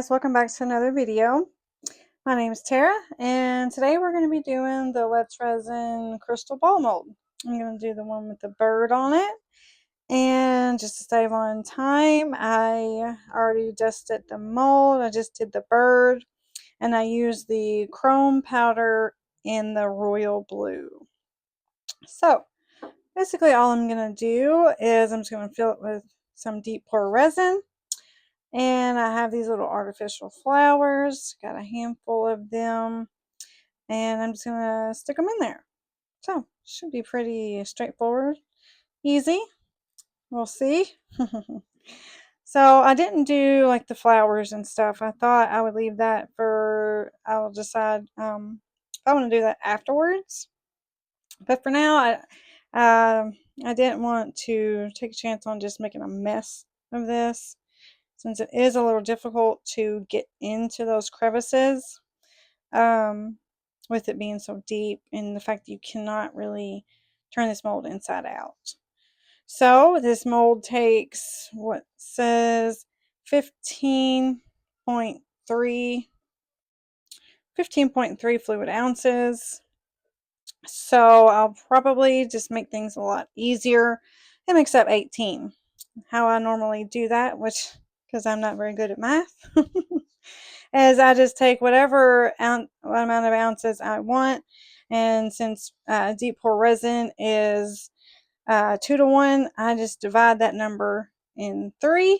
guys, welcome back to another video. My name is Tara and today we're going to be doing the Let's Resin crystal ball mold. I'm going to do the one with the bird on it, and just to save on time I already dusted the mold. I just did the bird and I used the chrome powder in the royal blue. So basically all I'm going to do is I'm just going to fill it with some deep pour resin. And I have these little artificial flowers, got a handful of them, and I'm just going to stick them in there. So, should be pretty straightforward, easy. We'll see. So, I didn't do like the flowers and stuff. I thought I would leave that for, I'll decide I want to do that afterwards. But for now, I didn't want to take a chance on just making a mess of this, since it is a little difficult to get into those crevices with it being so deep, and the fact that you cannot really turn this mold inside out. So this mold takes what says 15.3 fluid ounces. So I'll probably just make things a lot easier and mix up 18. How I normally do that, which, because I'm not very good at math, is I just take whatever amount of ounces I want, and since deep pour resin is 2 to 1, I just divide that number in 3,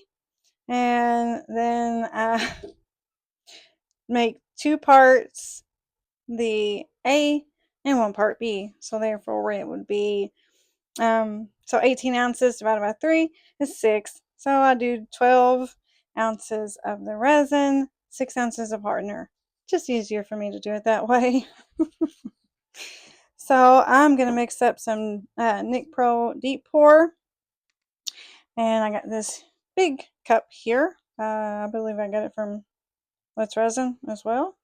and then I make 2 parts the A and 1 part B. So therefore it would be so 18 ounces divided by 3 is 6. So I do 12 ounces of the resin, 6 ounces of hardener. Just easier for me to do it that way. So I'm going to mix up some Nic Pro Deep Pour. And I got this big cup here. I believe I got it from Let's Resin as well.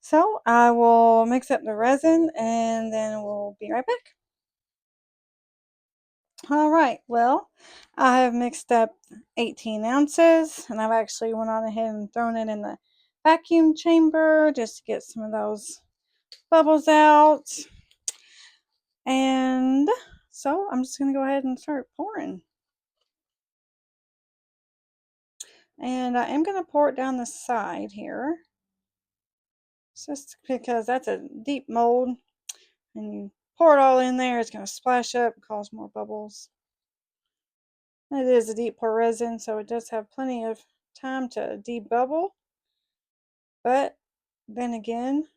So I will mix up the resin and then we'll be right back. Alright, well, I have mixed up 18 ounces, and I've actually went on ahead and thrown it in the vacuum chamber just to get some of those bubbles out. And so I'm just going to go ahead and start pouring. And I am going to pour it down the side here, just because that's a deep mold, and you pour it all in there, it's going to splash up and cause more bubbles. It is a deep pour resin, so it does have plenty of time to debubble. But then again,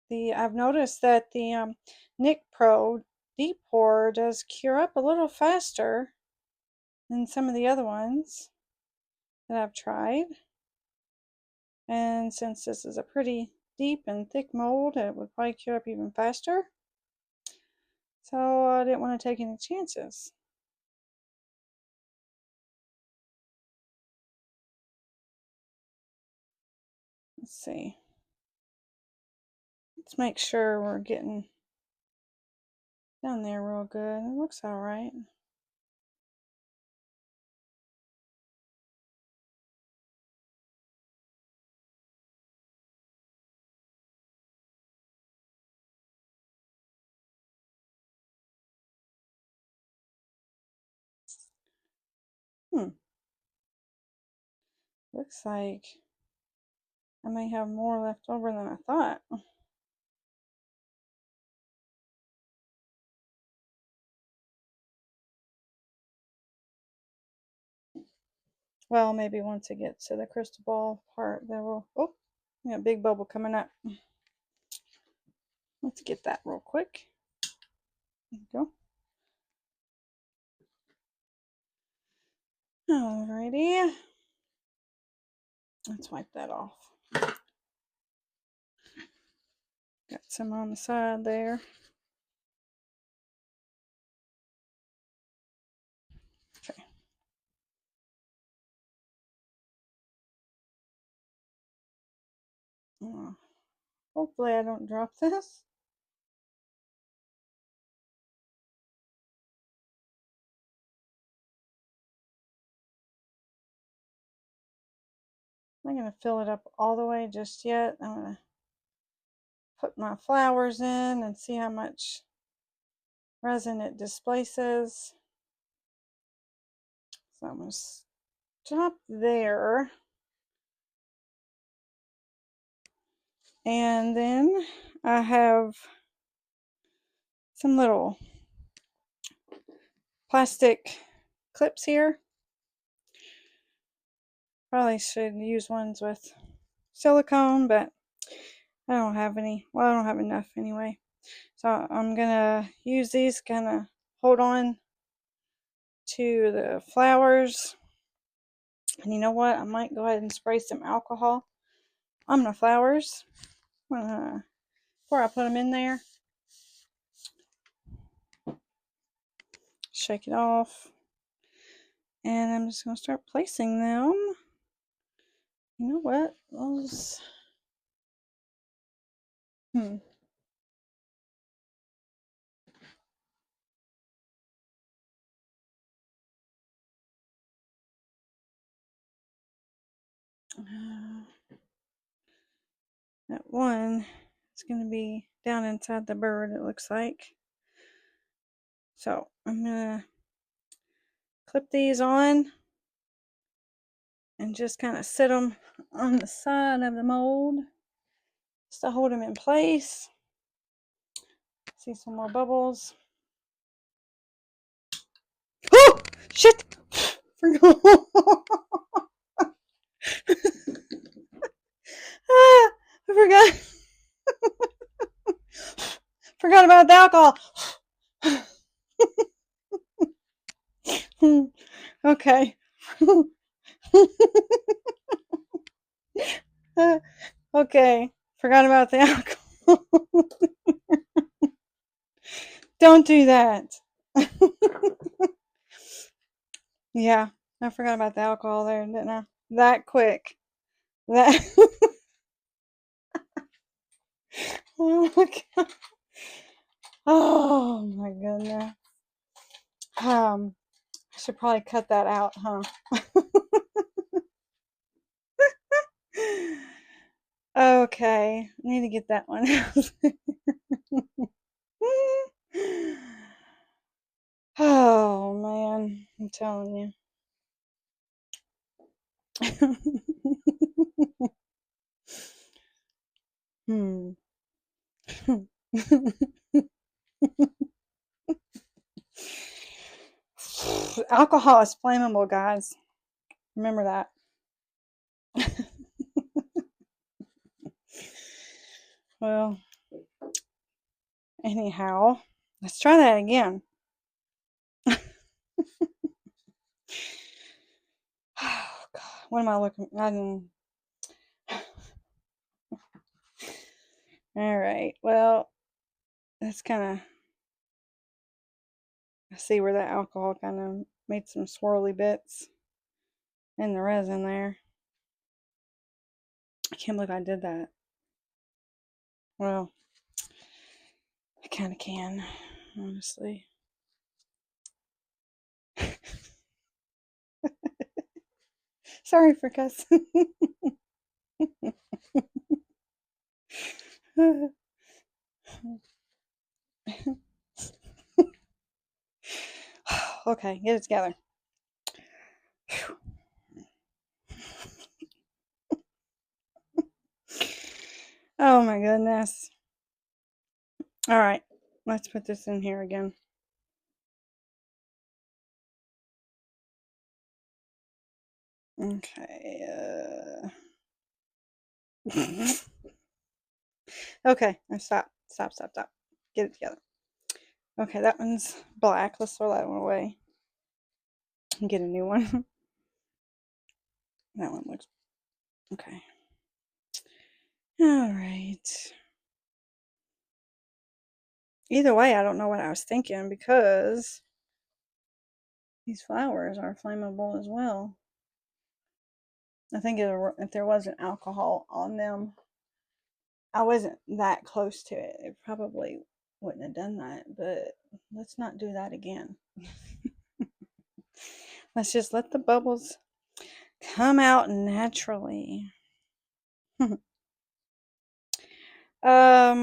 I've noticed that the Nic Pro Deep Pour does cure up a little faster than some of the other ones that I've tried. And since this is a pretty deep and thick mold, it would probably cure up even faster. So I didn't want to take any chances. Let's see. Let's make sure we're getting down there real good. It looks alright. Looks like I may have more left over than I thought. Well, maybe once it gets to the crystal ball part, there will. Oh, we got a big bubble coming up. Let's get that real quick. There we go. Alrighty. Let's wipe that off. Got some on the side there. Okay. Hopefully I don't drop this. I'm not going to fill it up all the way just yet. I'm going to put my flowers in and see how much resin it displaces. So I'm going to stop there. And then I have some little plastic clips here. Probably should use ones with silicone, but I don't have any. Well, I don't have enough anyway. So I'm gonna use these, kind of hold on to the flowers. And you know what? I might go ahead and spray some alcohol on the flowers before I put them in there. Shake it off. And I'm just going to start placing them. You know what? Those... That one is going to be down inside the bird, it looks like. So I'm going to clip these on and just kind of sit them on the side of the mold just to hold them in place. See some more bubbles. Oh! Shit! Forgot. I forgot. Forgot about the alcohol. Okay. Okay. Forgot about the alcohol. Don't do that. Yeah, I forgot about the alcohol there, didn't I? That quick. That. Oh my god. Oh my goodness. I should probably cut that out, huh? Okay, need to get that one out. Oh man, I'm telling you. Alcohol is flammable, guys. Remember that. Well, anyhow, let's try that again. Oh god, what am I looking? I didn't. All right. Well, that's kind of. I see where that alcohol kind of made some swirly bits in the resin there. I can't believe I did that. Well, I kind of can, honestly. Sorry for cussing. Okay, get it together. Oh my goodness. All right, let's put this in here again. Okay. Okay, stop. Get it together. Okay, that one's black. Let's throw that one away and get a new one. That one looks okay. All right. Either way, I don't know what I was thinking, because these flowers are flammable as well. I think if there wasn't alcohol on them, I wasn't that close to it, it probably wouldn't have done that, but let's not do that again. Let's just let the bubbles come out naturally. I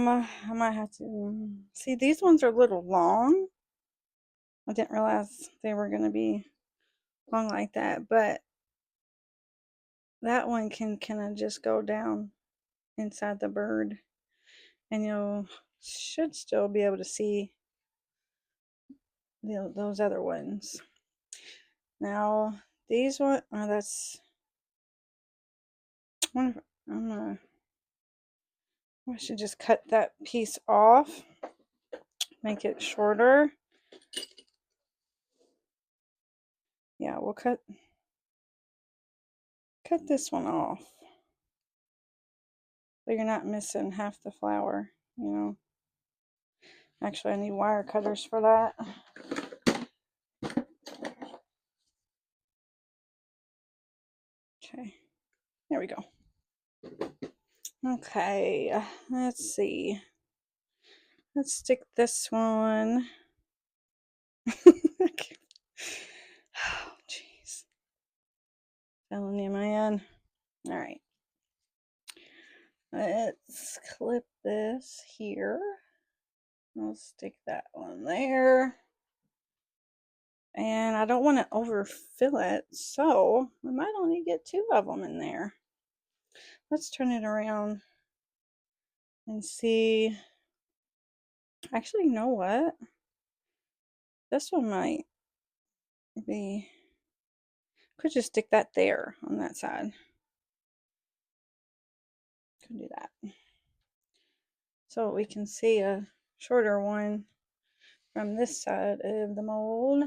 might have to see, these ones are a little long. I didn't realize they were going to be long like that, but that one can kind of just go down inside the bird, and you should still be able to see those other ones. Now these one, oh, that's one. I should just cut that piece off, make it shorter. Yeah, we'll cut this one off, so you're not missing half the flower, you know. Actually, I need wire cutters for that. Okay, there we go. Okay, let's see. Let's stick this one. Oh, jeez. Telling you, man. All right. Let's clip this here. I'll stick that one there. And I don't want to overfill it, so I might only get 2 of them in there. Let's turn it around and see. Actually, you know what? This one might be. Could just stick that there on that side. Could do that. So we can see a shorter one from this side of the mold.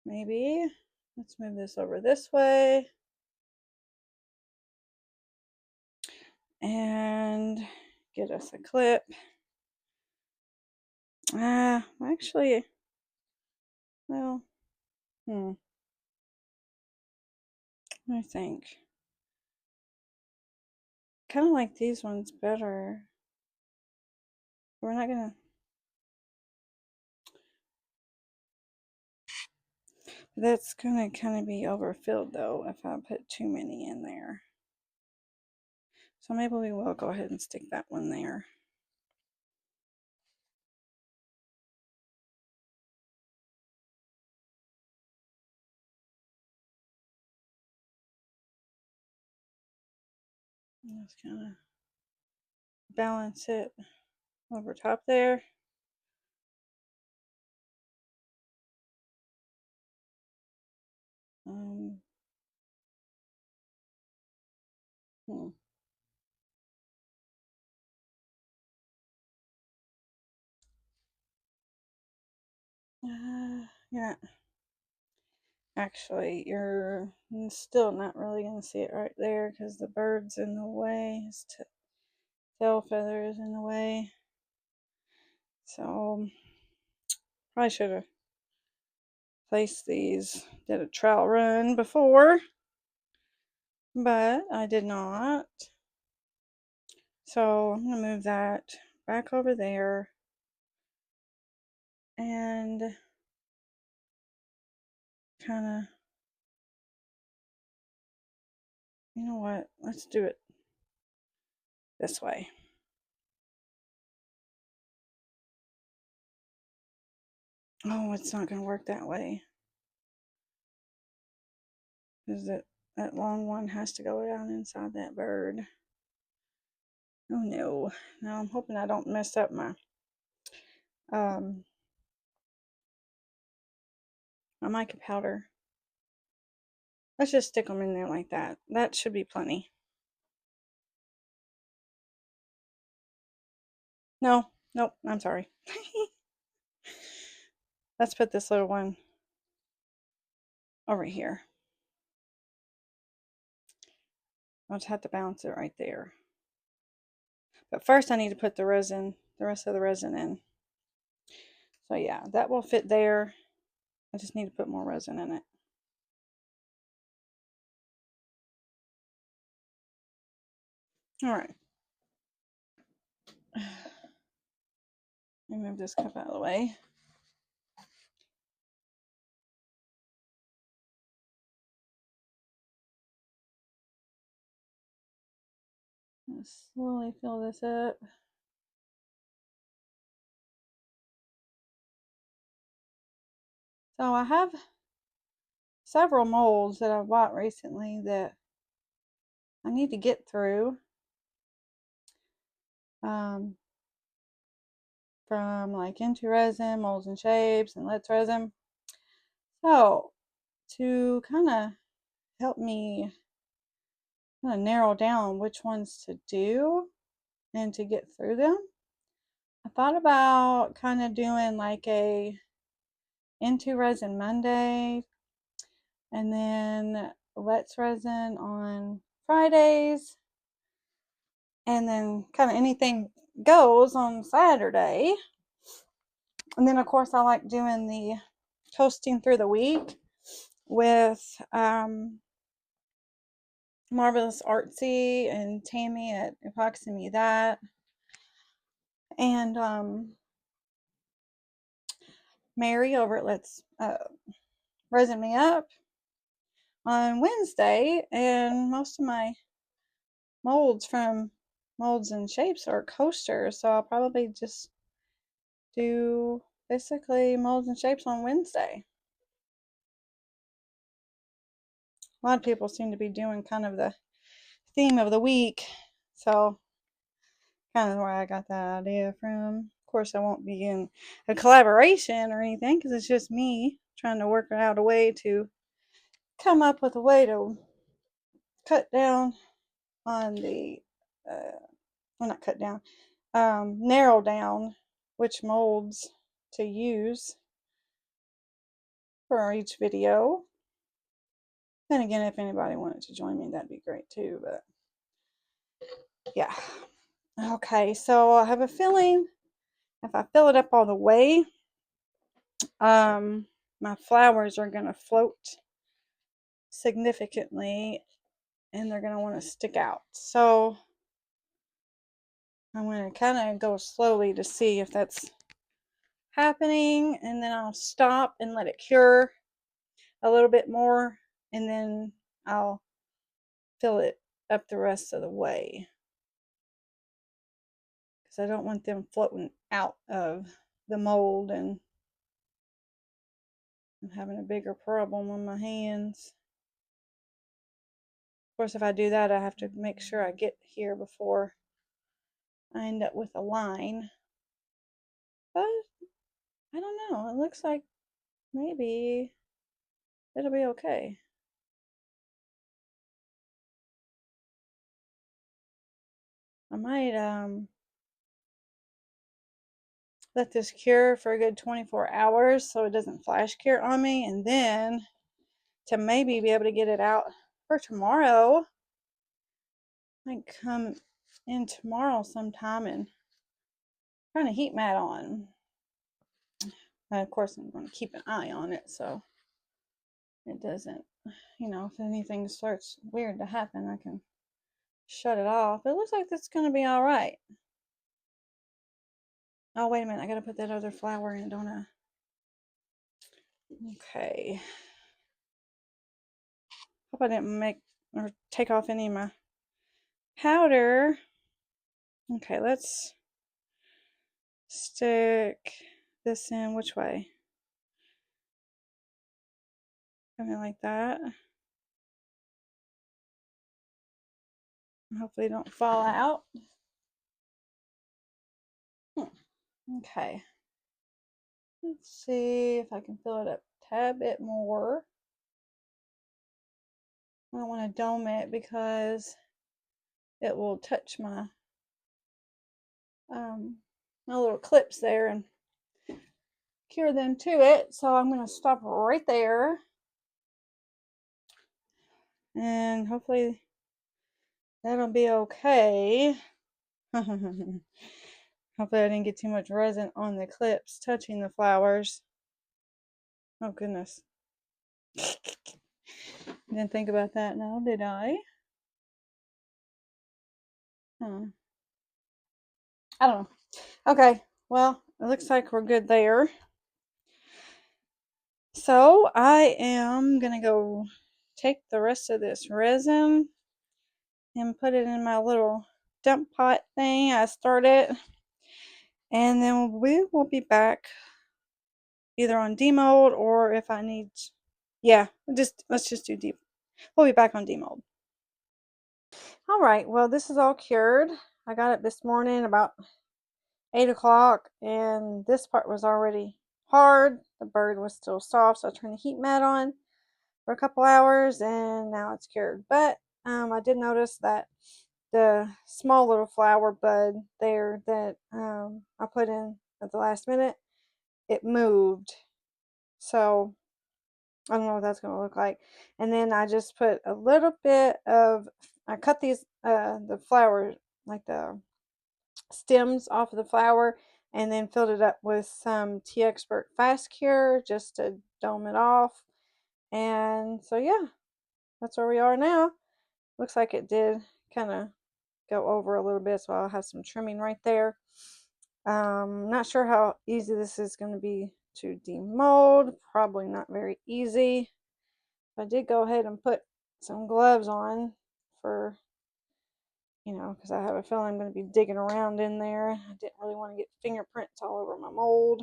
Maybe. Let's move this over this way. And get us a clip. Actually, well, I think kind of like these ones better. We're not gonna. That's gonna kind of be overfilled though if I put too many in there. So maybe we will go ahead and stick that one there. Just kind of balance it over top there. Um, hmm. Yeah. Actually, you're still not really going to see it right there because the bird's in the way. His tail feather is in the way. So, probably should have placed these, did a trial run before, but I did not. So, I'm going to move that back over there and kind of, you know what, let's do it this way. Oh, it's not going to work that way. Because that long one has to go down inside that bird. Oh no. Now I'm hoping I don't mess up my my mica powder. Let's just stick them in there like that. That should be plenty. No, nope, I'm sorry. Let's put this little one over here. I'll just have to balance it right there. But first I need to put the rest of the resin in. So yeah, that will fit there. I just need to put more resin in it. All right. Let me move this cup out of the way. slowly fill this up. So I have several molds that I bought recently that I need to get through. From like Into Resin, Molds and Shapes, and Let's Resin. So to kind of help me kind of narrow down which ones to do and to get through them, I thought about kind of doing like a Into Resin Monday and then Let's Resin on Fridays, and then kind of anything goes on Saturday. And then of course I like doing the coasting through the week with Marvelous Artsy and Tammy at Epoxy Me That, and Mary over at Let's Resin Me Up on Wednesday. And most of my molds from Molds and Shapes are coasters, so I'll probably just do basically Molds and Shapes on Wednesday. A lot of people seem to be doing kind of the theme of the week, so kind of where I got that idea from. Of course, I won't be in a collaboration or anything because it's just me trying to work out a way to come up with a way to cut down on the, well, not cut down, narrow down which molds to use for each video. Then again, if anybody wanted to join me, that'd be great too, but yeah. Okay, so I have a feeling if I fill it up all the way, my flowers are going to float significantly and they're going to want to stick out. So I'm going to kind of go slowly to see if that's happening, and then I'll stop and let it cure a little bit more, and then I'll fill it up the rest of the way because I don't want them floating out of the mold and I'm having a bigger problem on my hands. Of course, if I do that, I have to make sure I get here before I end up with a line. But I don't know. It looks like maybe it'll be okay. I might let this cure for a good 24 hours so it doesn't flash cure on me, and then to maybe be able to get it out for tomorrow. I might come in tomorrow sometime and turn a heat mat on. And of course, I'm going to keep an eye on it so it doesn't, if anything starts weird to happen, I can shut it off. It looks like that's going to be all right. Oh, wait a minute. I got to put that other flower in, don't I? Okay. Hope I didn't make or take off any of my powder. Okay, let's stick this in. Which way? Something like that. Hopefully it don't fall out. Okay. Let's see if I can fill it up a tad bit more. I don't want to dome it because it will touch my my little clips there and cure them to it. So I'm going to stop right there. And hopefully that'll be okay. Hopefully I didn't get too much resin on the clips touching the flowers. Oh goodness. Didn't think about that now, did I? I don't know. Okay, well, it looks like we're good there. So I am going to go take the rest of this resin and put it in my little dump pot thing. I started, and then we will be back either on demold or if I need, yeah, let's just do deep. We'll be back on demold. All right, well, this is all cured. I got it this morning about 8 o'clock, and this part was already hard. The bird was still soft, so I turned the heat mat on for a couple hours, and now it's cured. But I did notice that the small little flower bud there that I put in at the last minute, it moved. So I don't know what that's going to look like. And then I just put a little bit of, I cut these, the flower, like the stems off of the flower, and then filled it up with some Tea Expert Fast Cure just to dome it off. And so, yeah, that's where we are now. Looks like it did kind of go over a little bit, so I'll have some trimming right there. Not sure how easy this is going to be to demold. Probably not very easy. I did go ahead and put some gloves on for, because I have a feeling I'm going to be digging around in there. I didn't really want to get fingerprints all over my mold.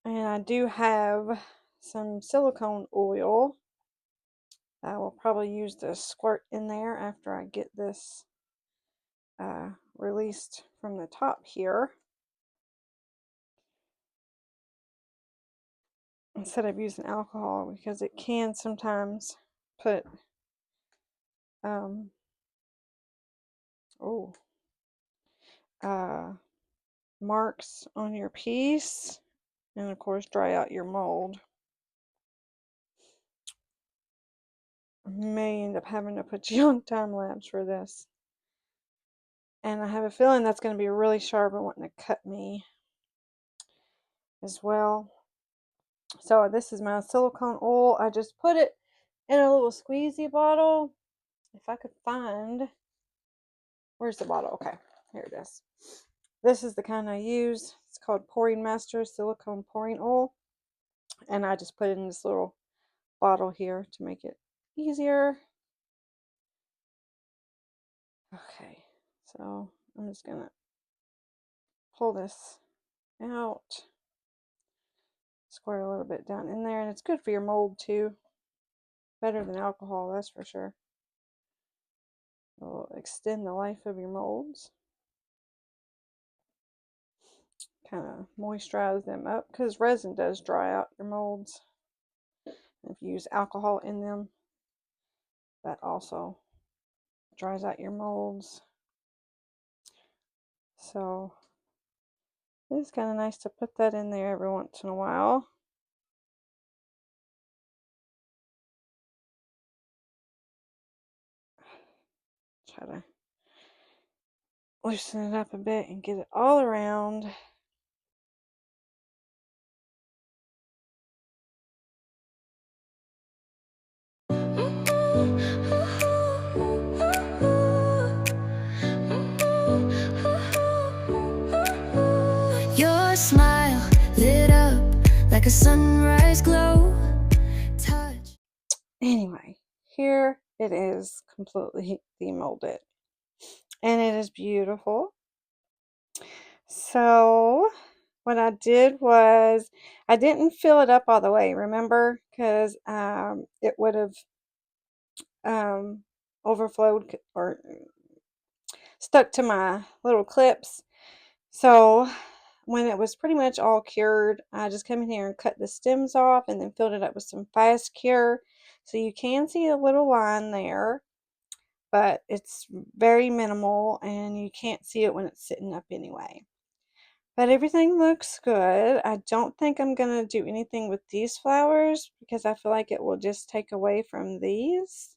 And I do have some silicone oil. I will probably use the squirt in there after I get this released from the top here, instead of using alcohol, because it can sometimes put marks on your piece, and of course dry out your mold. May end up having to put you on time lapse for this. And I have a feeling that's going to be really sharp and wanting to cut me as well. So this is my silicone oil. I just put it in a little squeezy bottle. If I could find, where's the bottle? Okay, here it is. This is the kind I use. It's called Pouring Master Silicone Pouring Oil. And I just put it in this little bottle here to make it easier. Okay, so I'm just gonna pull this out, squirt a little bit down in there, and it's good for your mold too. Better than alcohol, that's for sure. It'll extend the life of your molds. Kind of moisturize them up, because resin does dry out your molds. If you use alcohol in them, that also dries out your molds. So it's kind of nice to put that in there every once in a while. Try to loosen it up a bit and get it all around. Your smile lit up like a sunrise glow. Touch. Anyway, here it is, completely demolded, and it is beautiful. So what I did was, I didn't fill it up all the way, remember, because it would have overflowed or stuck to my little clips. So when it was pretty much all cured, I just came in here and cut the stems off and then filled it up with some fast cure. So you can see a little line there, but it's very minimal and you can't see it when it's sitting up anyway. But everything looks good. I don't think I'm going to do anything with these flowers because I feel like it will just take away from these.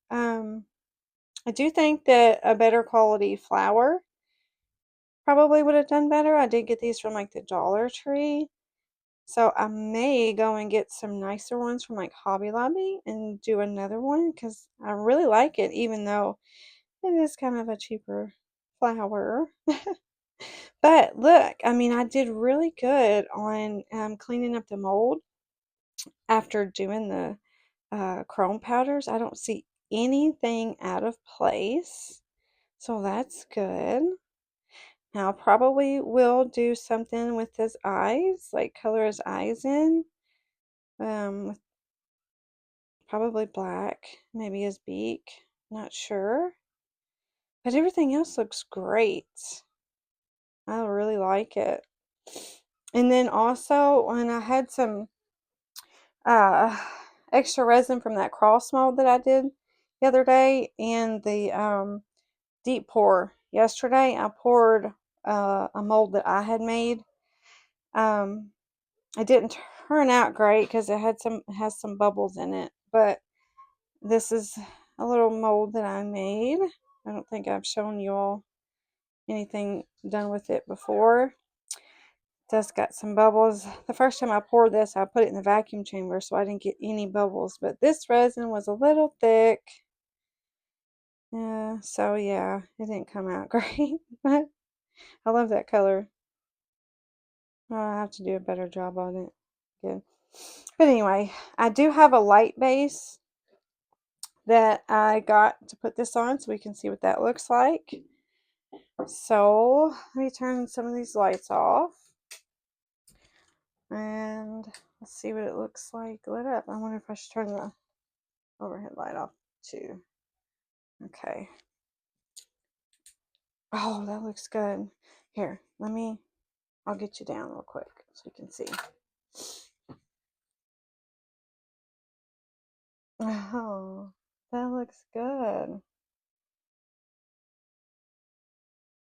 I do think that a better quality flower probably would have done better. I did get these from like the Dollar Tree. So I may go and get some nicer ones from like Hobby Lobby and do another one because I really like it, even though it is kind of a cheaper flower. But look, I mean, I did really good on cleaning up the mold after doing the chrome powders. I don't see anything out of place. So that's good. Now I probably will do something with his eyes, like color his eyes in. With probably black, maybe his beak, not sure. But everything else looks great. I really like it. And then also when I had some uh extra resin from that cross mold that I did the other day and the deep pour yesterday, I poured a mold that I had made. Um it didn't turn out great because it has some bubbles in it, but this is a little mold that I made. I don't think I've shown you all anything done with it before. Just got some bubbles. The first time I poured this, I put it in the vacuum chamber so I didn't get any bubbles, but this resin was a little thick. Yeah, so yeah, it didn't come out great, but I love that color. I'll have to do a better job on it. Good. But anyway, I do have a light base that I got to put this on so we can see what that looks like. So let me turn some of these lights off and let's see what it looks like lit up. I wonder if I should turn the overhead light off too. Okay. Oh, that looks good. Here, I'll get you down real quick so you can see. Oh, that looks good.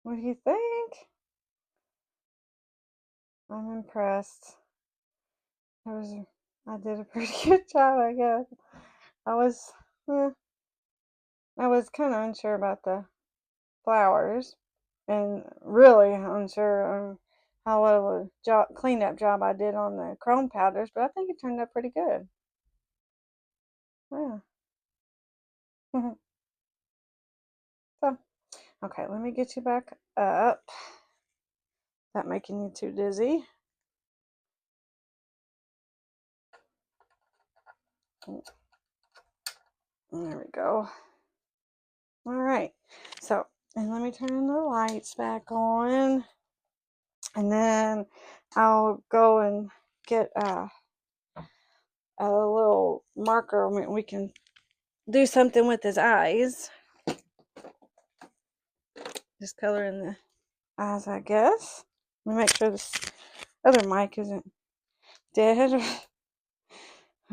What do you think? I'm impressed. I was, I did a pretty good job, I guess. I was, eh, I was kind of unsure about the flowers, and really unsure on how well a cleanup job I did on the chrome powders, but I think it turned out pretty good. Yeah. So, okay, let me get you back up. That making you too dizzy. There we go. All right. So, and let me turn the lights back on. And then I'll go and get a little marker. We can do something with his eyes. Just color in the eyes, I guess. Let me make sure this other mic isn't dead.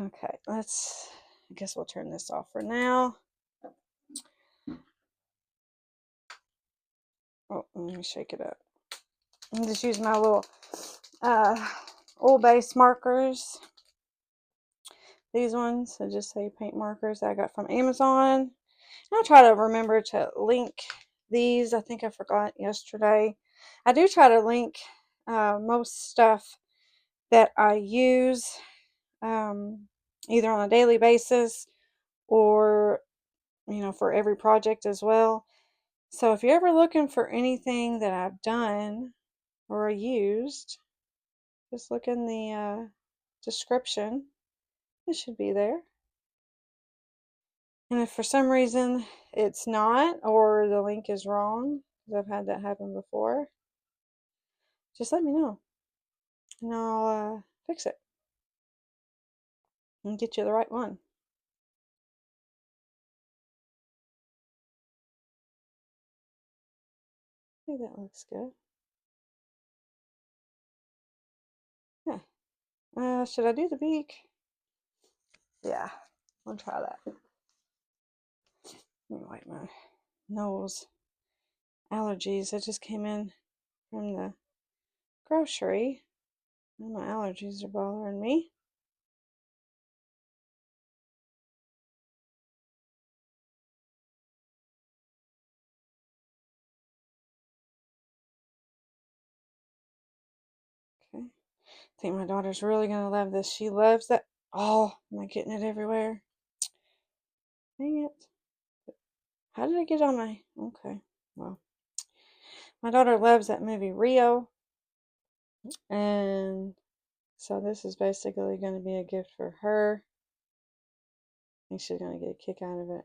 Okay, I guess we'll turn this off for now. Oh, let me shake it up. I'm just using my little oil-based markers. These ones, I just say paint markers that I got from Amazon. And I'll try to remember to link these. I think I forgot yesterday. I do try to link most stuff that I use either on a daily basis or, for every project as well. So if you're ever looking for anything that I've done or used, just look in the description. It should be there. And if for some reason it's not or the link is wrong, because I've had that happen before, just let me know and I'll fix it and get you the right one. I think that looks good. Yeah. Should I do the beak? Yeah, I'll try that. Let me wipe my nose. Allergies. I just came in from the grocery and my allergies are bothering me. Okay. I think my daughter's really going to love this. She loves that. Oh, am I getting it everywhere? Dang it. How did I get on my... Okay, well. My daughter loves that movie Rio. And so this is basically going to be a gift for her. I think she's going to get a kick out of it.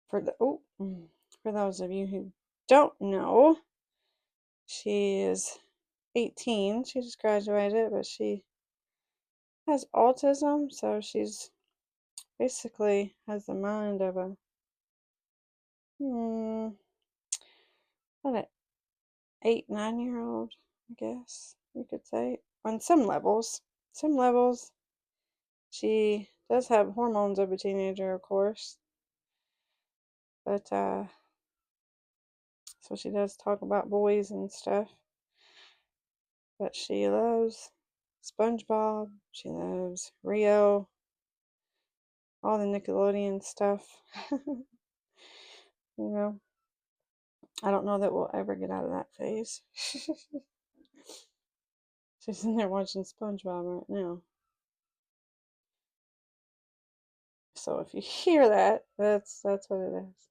For those of you who don't know, she is 18. She just graduated, but she has autism, so she's basically has the mind of a what, an 8, 9 year old, I guess you could say. On some levels. Some levels. She does have hormones of a teenager, of course. But so she does talk about boys and stuff. But she loves SpongeBob. She loves Rio. All the Nickelodeon stuff. You know, I don't know that we'll ever get out of that phase. She's in there watching SpongeBob right now. So if you hear that, that's what it is.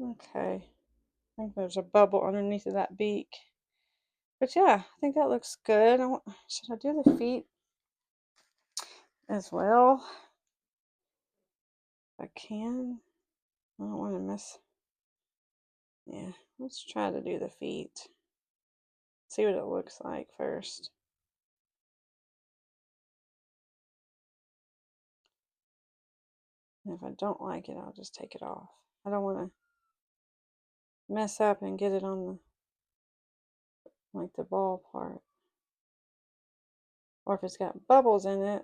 Okay. I think there's a bubble underneath of that beak. But yeah, I think that looks good. Should I do the feet as well? If I can. I don't want to miss. Yeah, let's try to do the feet. See what it looks like first. And if I don't like it, I'll just take it off. I don't want to mess up and get it on the like the ball part. Or if it's got bubbles in it,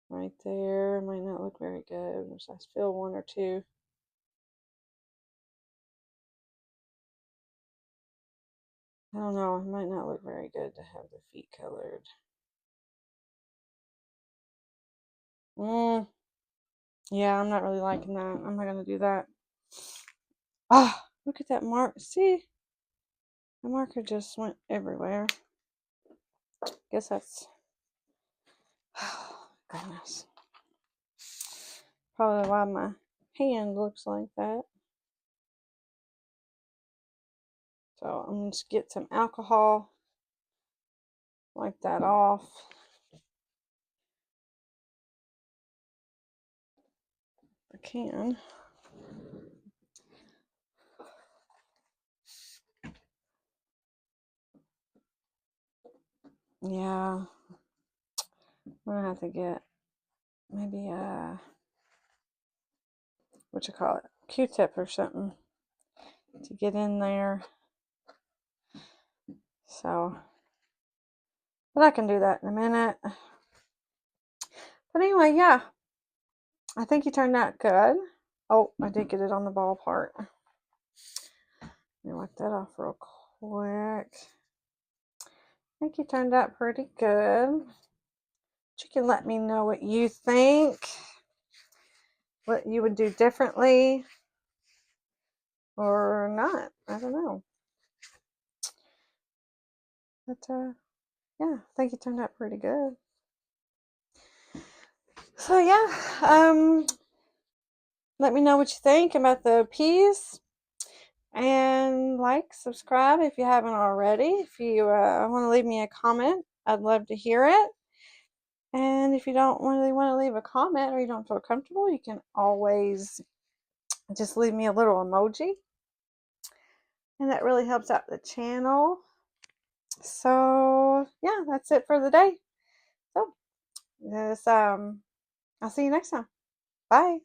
right there, it might not look very good. I feel one or two. I don't know, it might not look very good to have the feet colored. Yeah, I'm not really liking that. I'm not going to do that. Ah, look at that mark. See? The marker just went everywhere. Guess that's... Oh, goodness. Probably why my hand looks like that. So I'm going to get some alcohol. Wipe that off. I can. Yeah. I'm going to have to get maybe a... what you call it? Q-tip or something to get in there. So, but I can do that in a minute. But anyway, yeah. I think he turned out good. Oh, I did get it on the ball part. Let me wipe that off real quick. I think he turned out pretty good. But you can let me know what you think. What you would do differently. Or not. I don't know. But yeah, I think he turned out pretty good. So yeah, let me know what you think about the piece. And like, subscribe if you haven't already. If you want to leave me a comment, I'd love to hear it. And if you don't really want to leave a comment or you don't feel comfortable, you can always just leave me a little emoji. And that really helps out the channel. So yeah, that's it for the day. So this I'll see you next time. Bye.